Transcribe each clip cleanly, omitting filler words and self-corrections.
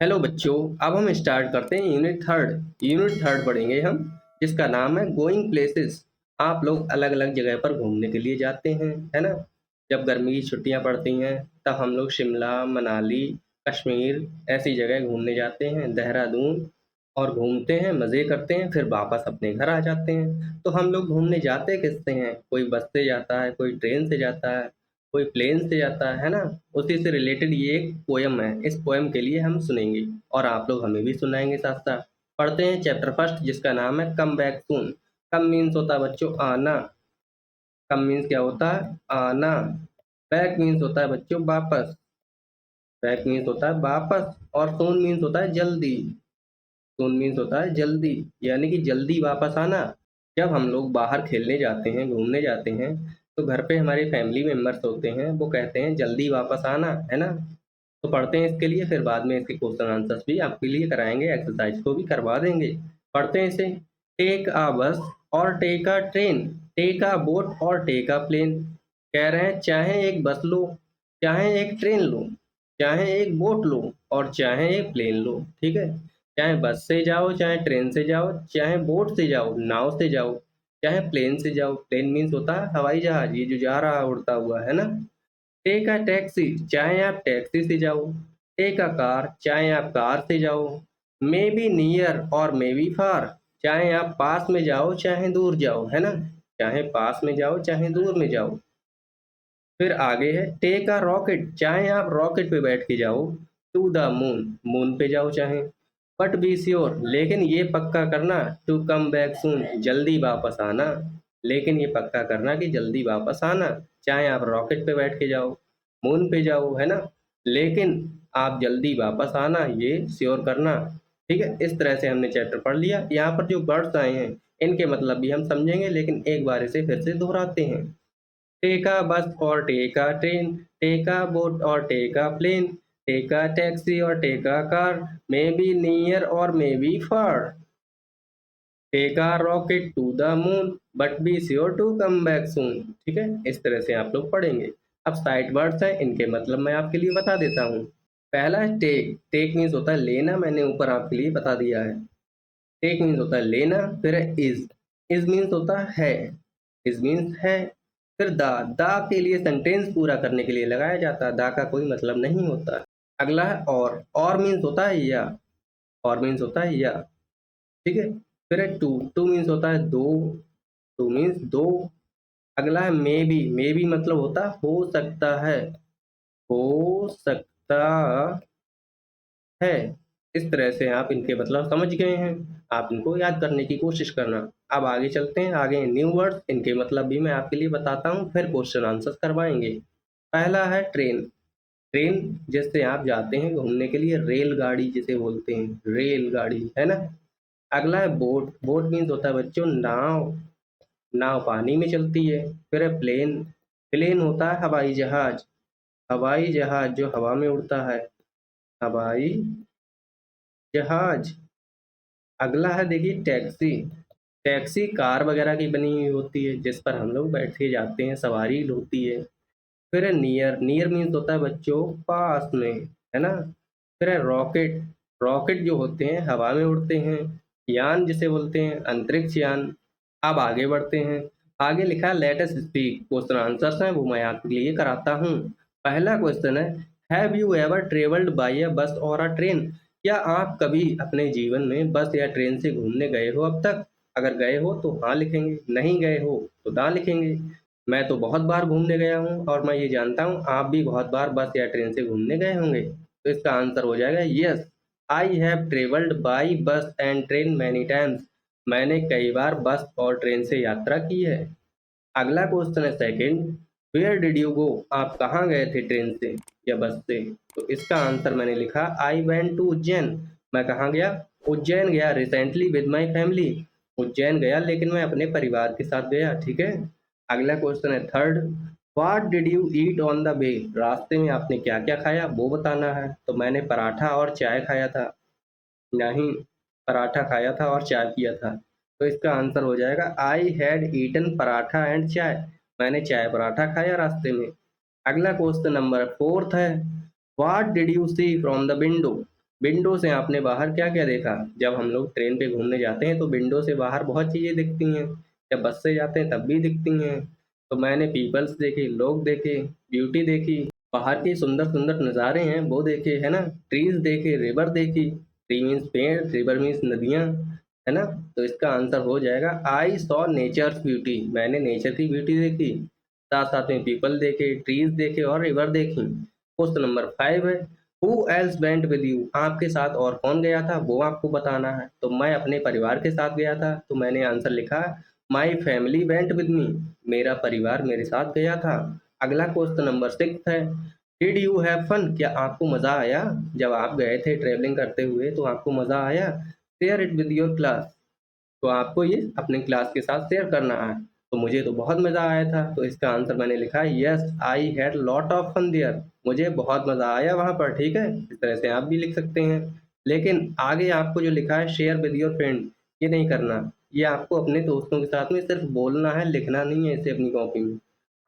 Hello बच्चों। अब हम स्टार्ट करते हैं यूनिट थर्ड पढ़ेंगे हम, जिसका नाम है गोइंग प्लेसेस। आप लोग अलग अलग जगह पर घूमने के लिए जाते हैं, है ना। जब गर्मी की छुट्टियां पड़ती हैं तब हम लोग शिमला, मनाली, कश्मीर ऐसी जगह घूमने जाते हैं, देहरादून, और घूमते हैं, मज़े करते हैं, फिर वापस अपने घर आ जाते हैं। तो हम लोग घूमने जाते किससे हैं? कोई बस से जाता है, कोई ट्रेन से जाता है, कोई प्लेन से जाता है ना। उसी से रिलेटेड ये एक पोयम है। इस पोयम के लिए हम सुनेंगे और आप लोग हमें भी सुनाएंगे साथ साथ। पढ़ते हैं चैप्टर फर्स्ट, जिसका नाम है कम बैक सून। कम मीन्स होता है बच्चों आना। कम मीन्स क्या होता है? आना। बैक मीन्स होता है बच्चों वापस। बैक मीन्स होता है वापस। और सून मीन्स होता है जल्दी। सून मीन्स होता है जल्दी, यानी कि जल्दी वापस आना। जब हम लोग बाहर खेलने जाते हैं, घूमने जाते हैं, तो घर पे हमारे फैमिली मेंबर्स होते हैं, वो कहते हैं जल्दी वापस आना, है ना। तो पढ़ते हैं इसके लिए, फिर बाद में इसके क्वेश्चन आंसर्स भी आपके लिए कराएंगे, एक्सरसाइज को भी करवा देंगे। पढ़ते हैं इसे। टेक अ बस और take a train, take a boat और टेक अ प्लेन। कह रहे हैं चाहे एक बस लो, चाहे एक ट्रेन लो, चाहे एक बोट लो, और चाहे एक प्लेन लो। ठीक है। चाहे बस से जाओ, चाहे ट्रेन से जाओ, चाहे बोट से जाओ, नाव से जाओ, चाहे प्लेन से जाओ। प्लेन मीन्स होता है हवाई जहाज, ये जो जा रहा है उड़ता हुआ, है ना। टेक अ टैक्सी, चाहे आप टैक्सी से जाओ। टेक अ कार, चाहे आप कार से जाओ। मे be near or may be फार, चाहे आप पास में जाओ चाहे दूर जाओ, है ना। चाहे पास में जाओ चाहे दूर में जाओ। फिर आगे है टेक अ रॉकेट, चाहे आप रॉकेट पे बैठ के जाओ। टू द मून, मून पे जाओ चाहे। बट बी श्योर, लेकिन ये पक्का करना, टू कम बैक सून, जल्दी वापस आना। लेकिन ये पक्का करना कि जल्दी वापस आना। चाहे आप रॉकेट पे बैठ के जाओ, मून पे जाओ, है ना, लेकिन आप जल्दी वापस आना, ये श्योर करना। ठीक है। इस तरह से हमने चैप्टर पढ़ लिया। यहाँ पर जो वर्ड्स आए हैं इनके मतलब भी हम समझेंगे, लेकिन एक बार इसे फिर से दोहराते हैं। टेक अ बस और take a train, take a boat और take a plane, take a taxi or take a car, may be near or may be far, take a rocket to the moon, but be sure to come back soon. ठीक है। इस तरह से आप लोग पढ़ेंगे। अब साइड वर्ड्स हैं, इनके मतलब मैं आपके लिए बता देता हूँ। पहला है टेक। टेक मीन्स होता है लेना, मैंने ऊपर आपके लिए बता दिया है। टेक मीन्स होता है लेना। फिर है इज मीन्स होता है, इज मीन्स है। फिर दा के लिए सेंटेंस पूरा करने के लिए लगाया जाता है, दा का कोई मतलब नहीं होता। अगला है और मीन्स होता है या, और मीन्स होता है या। ठीक है। फिर है टू मीन्स होता है दो, टू मीन्स दो। अगला है मे बी मतलब होता है हो सकता है, हो सकता है। इस तरह से आप इनके मतलब समझ गए हैं। आप इनको याद करने की कोशिश करना। अब आगे चलते हैं। आगे न्यू वर्ड्स, इनके मतलब भी मैं आपके लिए बताता हूँ, फिर क्वेश्चन आंसर करवाएंगे। पहला है ट्रेन। ट्रेन जिससे आप जाते हैं घूमने के लिए, रेलगाड़ी जिसे बोलते हैं, रेलगाड़ी, है ना। अगला है बोट। बोट मीन्स होता है बच्चों नाव। नाव पानी में चलती है। फिर है प्लेन। प्लेन होता है हवाई जहाज। हवाई जहाज जो हवा में उड़ता है, हवाई जहाज। अगला है देखिए टैक्सी। टैक्सी कार वगैरह की बनी हुई होती है, जिस पर हम लोग बैठ के जाते हैं, सवारी होती है। फिर है नियर। नियर मीन्स होता है बच्चों पास में, है ना। फिर है रॉकेट। रॉकेट जो होते हैं हवा में उड़ते हैं। यान जिसे बोलते हैं अंतरिक्ष यान। अब आगे बढ़ते हैं। आगे लिखा है let us speak. Question answers हैं, वो मैं आपके लिए कराता हूँ। पहला क्वेश्चन है, have you ever travelled by a bus or a train? क्या आप कभी अपने जीवन में बस या ट्रेन से घूमने गए हो अब तक? अगर गए हो तो हाँ लिखेंगे, नहीं गए हो तो ना लिखेंगे। मैं तो बहुत बार घूमने गया हूँ, और मैं ये जानता हूँ आप भी बहुत बार बस या ट्रेन से घूमने गए होंगे। तो इसका आंसर हो जाएगा yes, I have travelled by bus and train many times. मैंने कई बार बस और ट्रेन से यात्रा की है। अगला क्वेश्चन है second, where did you go? आप कहाँ गए थे ट्रेन से या बस से? तो इसका आंसर मैंने लिखा आई वेंट टू उज्जैन। मैं कहाँ गया? उज्जैन गया recently with my family. Ujjain गया लेकिन मैं अपने परिवार के साथ गया। ठीक है। अगला क्वेश्चन है third, what did you eat on the way? रास्ते में आपने क्या क्या खाया वो बताना है। तो मैंने पराठा और चाय खाया था। नहीं, पराठा खाया था और चाय पिया था। तो इसका आंसर हो जाएगा I had eaten paratha and chai. मैंने चाय पराठा खाया रास्ते में। अगला क्वेश्चन नंबर फोर्थ है, what did you see from the window? Window से आपने बाहर क्या-क्या देखा? जब हम लोग ट्रेन पे घूमने जाते हैं तो विंडो से बाहर बहुत चीज़ें दिखती हैं। जब बस से जाते हैं तब भी दिखती हैं। तो मैंने पीपल्स देखे, लोग देखे, ब्यूटी देखी, बाहर के सुंदर-सुंदर नज़ारे हैं वो देखे, है ना? ट्रीज़ देखे, रिवर देखी। ट्री मीन्स पेड़, रिवर मीन्स नदियाँ, है ना? तो इसका आंसर हो जाएगा आई सॉ नेचर्स ब्यूटी। मैंने नेचर की ब्यूटी देखी। साथ-साथ में पीपल देखे, ट्रीज़ देखे और रिवर देखी। क्वेश्चन नंबर 5 है who else went with you? आपके साथ और कौन गया था वो आपको बताना है। तो मैं अपने परिवार के साथ गया था, तो मैंने आंसर लिखा my family went with me. मेरा परिवार मेरे साथ गया था। अगला क्वेश्चन नंबर 6 है डिड यू हैव फन? क्या आपको मज़ा आया? जब आप गए थे ट्रैवलिंग करते हुए तो आपको मज़ा आया? Share it with your class. तो आपको ये अपने क्लास के साथ शेयर करना है। तो मुझे तो बहुत मज़ा आया था, तो इसका आंसर मैंने लिखा है yes I had lot of fun there. मुझे बहुत मज़ा आया वहाँ पर, ठीक है? इस तरह से आप भी लिख सकते हैं। लेकिन आगे आपको जो लिखा है शेयर विद योर फ्रेंड, ये नहीं करना। ये आपको अपने दोस्तों के साथ में सिर्फ बोलना है, लिखना नहीं है इसे अपनी कॉपी में।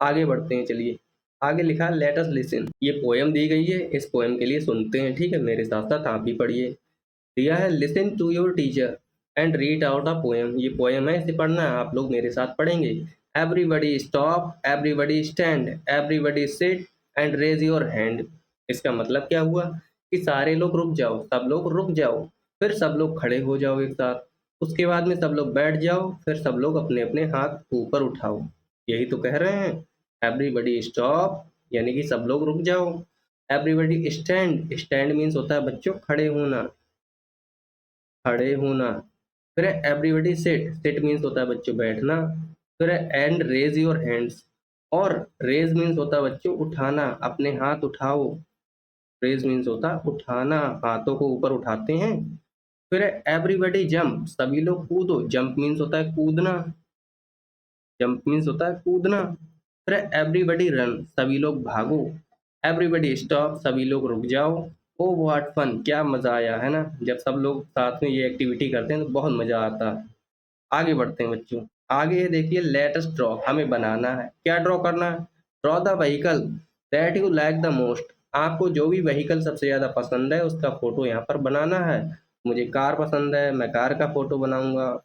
आगे बढ़ते हैं चलिए। आगे लिखा है लेट अस लिसन। ये पोएम दी गई है, इस पोएम के लिए सुनते हैं, ठीक है? मेरे साथ-साथ आप भी पढ़िए। दिया है listen to your teacher and read out a poem. ये पोएम है, इसे पढ़ना है, आप लोग मेरे साथ पढ़ेंगे। Everybody stop, everybody stand, everybody sit and raise your hand. इसका मतलब क्या हुआ कि सारे लोग रुक जाओ, सब लोग रुक जाओ, फिर सब लोग खड़े हो जाओ एक साथ, उसके बाद में सब लोग बैठ जाओ, फिर सब लोग अपने अपने हाथ ऊपर उठाओ। यही तो कह रहे हैं। एवरीबडी स्टॉप यानी कि सब लोग रुक जाओ। एवरीबडी स्टैंड, स्टैंड मीन्स होता है बच्चों खड़े होना, खड़े होना। फिर है एवरीबॉडी सिट, सिट मीन्स होता है बच्चों बैठना। फिर है एंड रेज योर हैंड्स, और रेज मीन्स होता है बच्चों उठाना, अपने हाथ उठाओ। रेज मीन्स होता है उठाना, हाथों को ऊपर उठाते हैं। फिर है एवरीबॉडी जंप, सभी लोग कूदो, जंप मीन्स होता है कूदना, जंप मीन्स होता है कूदना। फिर है एवरीबॉडी रन, सभी लोग भागो। एवरीबॉडी स्टॉप, सभी लोग रुक जाओ। ओ व्हाट फन, क्या मजा आया, है ना? जब सब लोग साथ में ये एक्टिविटी करते हैं तो बहुत मजा आता है। आगे बढ़ते हैं बच्चों। आगे ये देखिए लेट अस ड्रॉ, हमें बनाना है। क्या ड्रॉ करना है? Draw the vehicle that you like the most. आपको जो भी व्हीकल सबसे ज़्यादा पसंद है उसका फ़ोटो यहाँ पर बनाना है। मुझे कार पसंद है, मैं कार का फ़ोटो बनाऊँगा।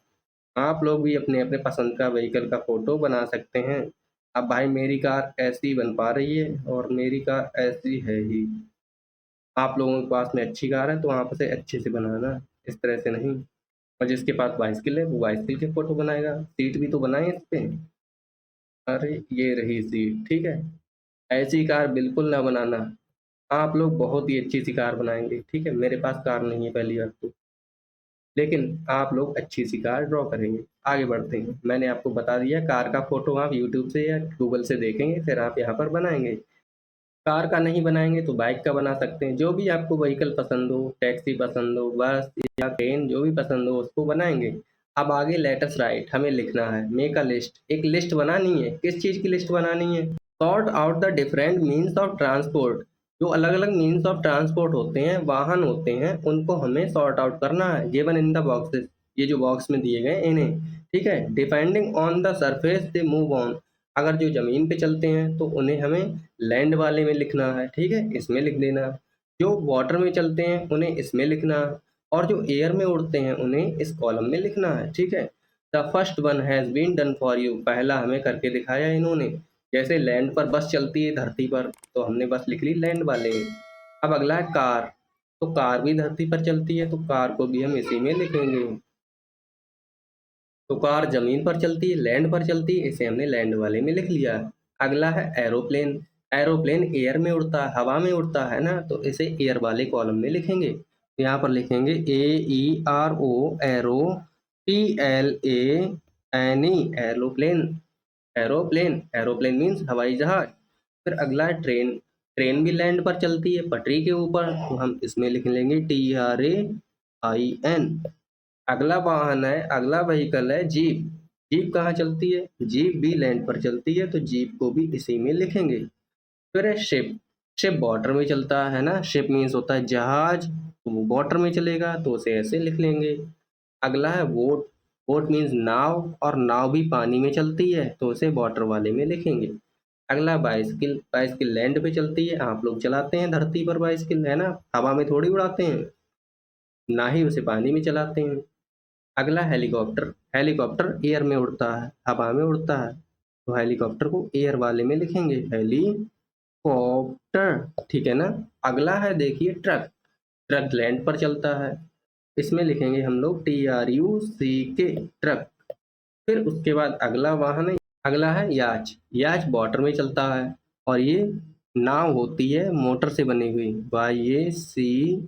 आप लोग भी अपने-अपने पसंद का व्हीकल का फ़ोटो बना सकते हैं। अब भाई मेरी कार ऐसी बन पा रही है और मेरी कार ऐसी है ही। आप लोगों के पास में अच्छी कार है तो आप उसे अच्छे से बनाना, इस तरह से नहीं। और जिसके पास बाइसिकल है वो बाइसिकल के फ़ोटो बनाएगा। सीट भी तो बनाएँ इस पे। अरे! ये रही सीट, ठीक है? ऐसी कार बिल्कुल ना बनाना। आप लोग बहुत ही अच्छी-सी कार बनाएँगे, ठीक है? मेरे पास कार नहीं है पहली बात तो। लेकिन आप लोग अच्छी-सी कार ड्रॉ करेंगे। आगे बढ़ते हैं। मैंने आपको बता दिया कार का फ़ोटो आप यूट्यूब से या गूगल से देखेंगे, फिर आप यहाँ पर बनाएँगे। कार का नहीं बनाएँगे तो बाइक का बना सकते हैं। जो भी आपको व्हीकल पसंद हो, टैक्सी पसंद हो, बस या ट्रेन जो भी पसंद हो उसको बनाएँगे। अब आगे लेट अस राइट, हमें लिखना है, मेक अ लिस्ट, एक लिस्ट बनानी है। किस चीज़ की लिस्ट बनानी है? Sort out the different means of transport. जो अलग-अलग मीन्स ऑफ ट्रांसपोर्ट होते हैं, वाहन होते हैं, उनको हमें सॉर्ट आउट करना है। गिवन इन द बॉक्सेस, ये जो बॉक्स में दिए गए इन्हें, ठीक है? Depending on the surface they move on. अगर जो ज़मीन पे चलते हैं तो उन्हें हमें लैंड वाले में लिखना है, ठीक है? इसमें लिख देना। जो वाटर में चलते हैं उन्हें इसमें लिखना है और जो एयर में उड़ते हैं उन्हें इस कॉलम में लिखना है, ठीक है? The first one has been done for you. पहला हमें करके दिखाया इन्होंने। जैसे लैंड पर बस चलती है धरती पर, तो हमने बस लिख ली लैंड वाले में। अब अगला है कार, तो कार भी धरती पर चलती है, तो कार को भी हम इसी में लिखेंगे। तो कार ज़मीन पर चलती है, लैंड पर चलती है, इसे हमने लैंड वाले में लिख लिया। अगला है एरोप्लेन, एरोप्लेन एयर में उड़ता है, हवा में उड़ता है ना, तो इसे एयर वाले कॉलम में लिखेंगे। तो यहाँ पर लिखेंगे AERO, arrow, PLANE, aeroplane, aeroplane, aeroplane means हवाई जहाज। फिर अगला है ट्रेन, ट्रेन भी लैंड पर चलती है पटरी के ऊपर, तो हम इसमें लिख लेंगे TRAIN। अगला वाहन है, अगला व्हीकल है जीप। जीप कहाँ चलती है? जीप भी लैंड पर चलती है, तो जीप को भी इसी में लिखेंगे। फिर है शिप, शिप वाटर में चलता है ना, शिप मीन्स होता है जहाज, तो वो वाटर में चलेगा तो उसे ऐसे लिख लेंगे। अगला है बोट, बोट मीन्स नाव, और नाव भी पानी में चलती है तो उसे वाटर वाले में लिखेंगे। अगला बाइसिकल, बाइसिकल लैंड पे चलती है, आप लोग चलाते हैं धरती पर बाइसिकल, है ना? हवा में थोड़ी उड़ाते हैं। ना ही उसे पानी में चलाते हैं। अगला हेलीकॉप्टर। हेलीकॉप्टर एयर में उड़ता है, हवा में उड़ता है, तो हेलीकॉप्टर को एयर वाले में लिखेंगे हेलीकॉप्टर, ठीक है ना। अगला है देखिए ट्रक। ट्रक लैंड पर चलता है, इसमें लिखेंगे हम लोग TRUCK, ट्रक। फिर उसके बाद अगला वाहन है, अगला है याच। याच वाटर में चलता है, और ये नाव होती है मोटर से बनी हुई, YACHT,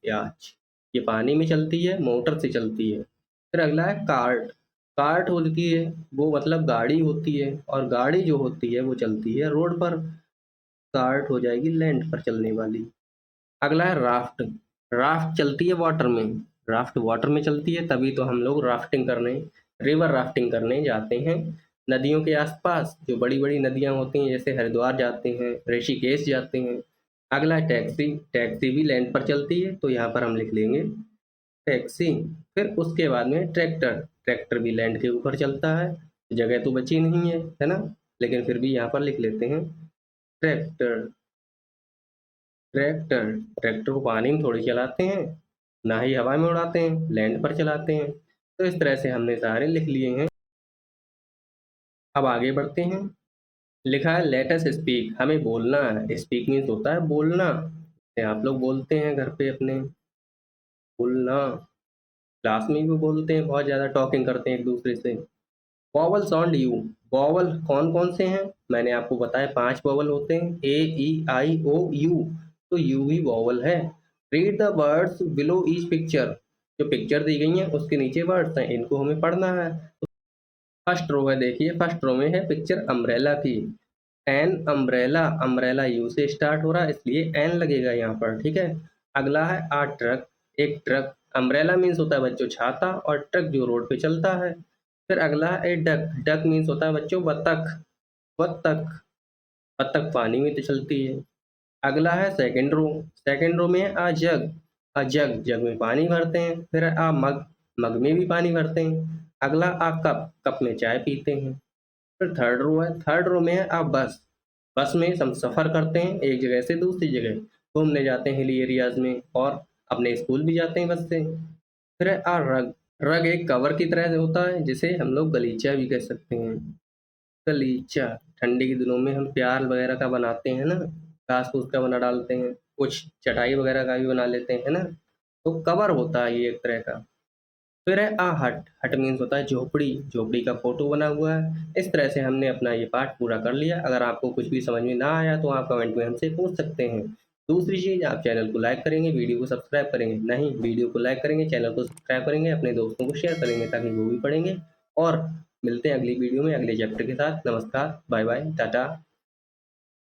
याच। ये पानी में चलती है, मोटर से चलती है। फिर अगला है कार्ट। कार्ट होती है, वो मतलब गाड़ी होती है, और गाड़ी जो होती है वो चलती है रोड पर। कार्ट हो जाएगी लैंड पर चलने वाली। अगला है राफ्ट। राफ्ट चलती है वाटर में। राफ्ट वाटर में चलती है, तभी तो हम लोग राफ्टिंग करने, रिवर राफ्टिंग करने जाते हैं नदियों के आसपास। जो बड़ी बड़ी नदियां होती हैं, जैसे हरिद्वार जाते हैं, ऋषिकेश जाते हैं। अगला है टैक्सी। टैक्सी भी लैंड पर चलती है, तो यहाँ पर हम लिख लेंगे टैक्सी। फिर उसके बाद में ट्रैक्टर। ट्रैक्टर भी लैंड के ऊपर चलता है, जगह तो बची नहीं है ना, लेकिन फिर भी यहाँ पर लिख लेते हैं ट्रैक्टर। ट्रैक्टर। ट्रैक्टर को पानी में थोड़ी चलाते हैं, ना ही हवा में उड़ाते हैं, लैंड पर चलाते हैं। तो इस तरह से हमने सारे लिख लिए हैं। अब आगे बढ़ते हैं। लिखा है लेट अस स्पीक, हमें बोलना है। स्पीक मीन्स होता है बोलना। जैसे आप लोग बोलते हैं घर पे अपने, बोलना। क्लास में भी बोलते हैं, बहुत ज़्यादा टॉकिंग करते हैं एक दूसरे से। Vowel sound you. वॉवल कौन कौन से हैं, मैंने आपको बताया 5 वॉवल होते हैं, A E I O U। तो यू भी वॉवल है। Read the words below each picture. जो पिक्चर दी गई हैं उसके नीचे वर्ड्स हैं, इनको हमें पढ़ना है। फर्स्ट रो है, देखिए फर्स्ट रो में है पिक्चर अम्ब्रेला की। An umbrella. अम्ब्रेला यू से स्टार्ट हो रहा है, इसलिए एन लगेगा यहाँ पर, ठीक है। अगला है आ ट्रक। एक ट्रक। अम्ब्रेला मीन्स होता है बच्चों छाता, और ट्रक जो रोड पे चलता है। फिर अगला है ए डक। डक मीन्स होता है बच्चों बतख। बतख। बतख पानी में तो चलती है। अगला है सेकंड रो। सेकंड रो में है आ जग। आ जग। जग में पानी भरते हैं। फिर है आ मग। मग में भी पानी भरते हैं। अगला आ कप। कप में चाय पीते हैं। फिर थर्ड रो है। थर्ड रो में है आ बस। बस में हम सफ़र करते हैं एक जगह से दूसरी जगह, घूमने जाते हैं हिली एरियाज में, और अपने स्कूल भी जाते हैं बस से। फिर है आ रग। रग एक कवर की तरह से होता है, जिसे हम लोग गलीचा भी कह सकते हैं। गलीचा। ठंडी के दिनों में हम प्यार वगैरह का बनाते हैं ना, घास फूस का बना डालते हैं, कुछ चटाई वगैरह का भी बना लेते हैं ना। तो कवर होता है ये एक तरह का। फिर है आ हट। हट मीन्स होता है झोपड़ी। झोपड़ी का फोटो बना हुआ है। इस तरह से हमने अपना ये पाठ पूरा कर लिया। अगर आपको कुछ भी समझ में ना आया तो आप कमेंट में हमसे पूछ सकते हैं। दूसरी चीज़, आप चैनल को लाइक करेंगे, वीडियो को सब्सक्राइब करेंगे, नहीं वीडियो को लाइक करेंगे, चैनल को सब्सक्राइब करेंगे, अपने दोस्तों को शेयर करेंगे ताकि वो भी पढ़ेंगे। और मिलते हैं अगली वीडियो में अगले चैप्टर के साथ। नमस्कार, बाय बाय, टाटा।